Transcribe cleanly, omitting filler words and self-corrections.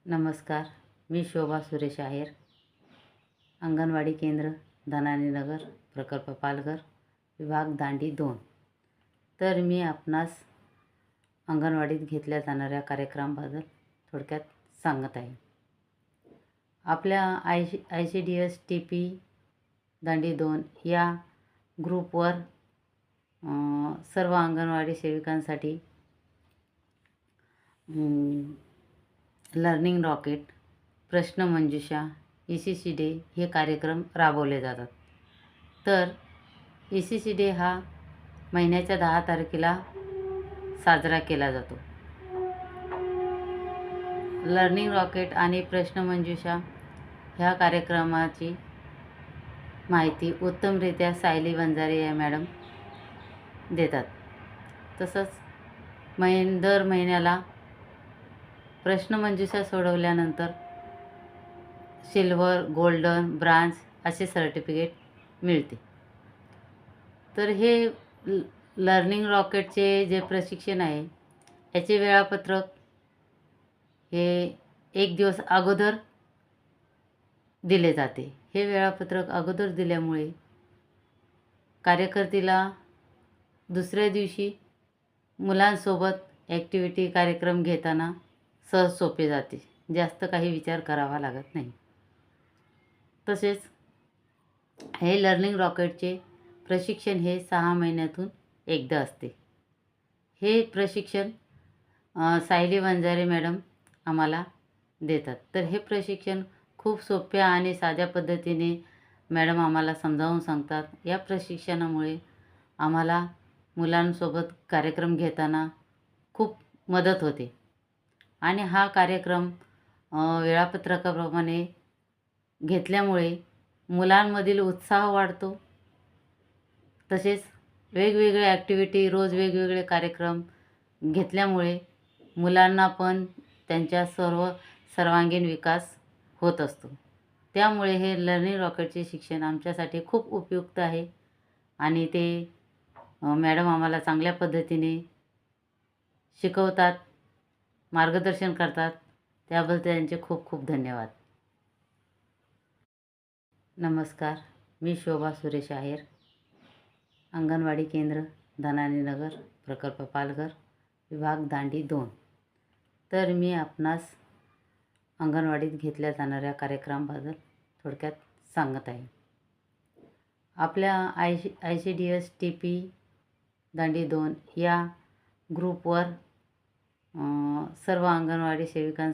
नमस्कार. मी शोभा सुरेश आहेर, अंगणवाडी केंद्र धनानी नगर, प्रकल्प पालघर, विभाग दांडी 2. तर मी आपणास अंगणवाडीत घेतल्या जाणाऱ्या कार्यक्रमाबद्दल थोडक्यात सांगत आहे. आपल्या ICDS TP दांडी 2 या ग्रुपवर सर्व अंगणवाडी सेविकांसाठी लर्निंग रॉकेट, प्रश्नमंजुषा, ECC डे हे कार्यक्रम राबवले जातात. तर ECC डे हा महिन्याच्या 10 तारखेला साजरा केला जातो. लर्निंग रॉकेट आणि प्रश्नमंजुषा ह्या कार्यक्रमाची माहिती उत्तमरित्या सायली वंजारे या मॅडम देतात. तसंच दर महिन्याला प्रश्नमंजुषा सोडवल्यानंतर सिल्वर, गोल्डन, ब्रांज असे सर्टिफिकेट मिळते. तर हे लर्निंग रॉकेटचे जे प्रशिक्षण आहे याचे वेळापत्रक हे 1 दिवस अगोदर दिले जाते. हे वेळापत्रक अगोदर दिल्यामुळे कार्यकर्तीला दुसऱ्या दिवशी मुलांसोबत ॲक्टिव्हिटी कार्यक्रम घेताना सहज सोपे जाते. जास्त काही विचार करावा लागत नाही. तसेच हे लर्निंग रॉकेटचे प्रशिक्षण हे 6 महिन्यातून एकदा असते. हे प्रशिक्षण सायली वंजारे मॅडम आम्हाला देतात. तर हे प्रशिक्षण खूप सोप्या आणि साध्या पद्धतीने मॅडम आम्हाला समजावून सांगतात. या प्रशिक्षणामुळे आम्हाला मुलांसोबत कार्यक्रम घेताना खूप मदत होते आणि हा कार्यक्रम वेळापत्रकाप्रमाणे घेतल्यामुळे मुलांमधील उत्साह वाढतो. तसेच वेगवेगळे ॲक्टिव्हिटी, रोज वेगवेगळे कार्यक्रम घेतल्यामुळे मुलांना पण त्यांच्या सर्वांगीण विकास होत असतो. त्यामुळे हे लर्निंग रॉकेटचे शिक्षण आमच्यासाठी खूप उपयुक्त आहे आणि ते मॅडम आम्हाला चांगल्या पद्धतीने शिकवतात, मार्गदर्शन करतात. त्याबद्दल त्यांचे खूप खूप धन्यवाद. नमस्कार. मी शोभा सुरेश आहेर, अंगणवाडी केंद्र धनानी नगर, प्रकल्प पालघर, विभाग दांडी 2. तर मी आपणास अंगणवाडीत घेतल्या जाणाऱ्या कार्यक्रमाबद्दल थोडक्यात सांगत आहे. आपल्या ICDS TP दांडी 2 या ग्रुपवर सर्व अंगणवाडी सेविकांसाठी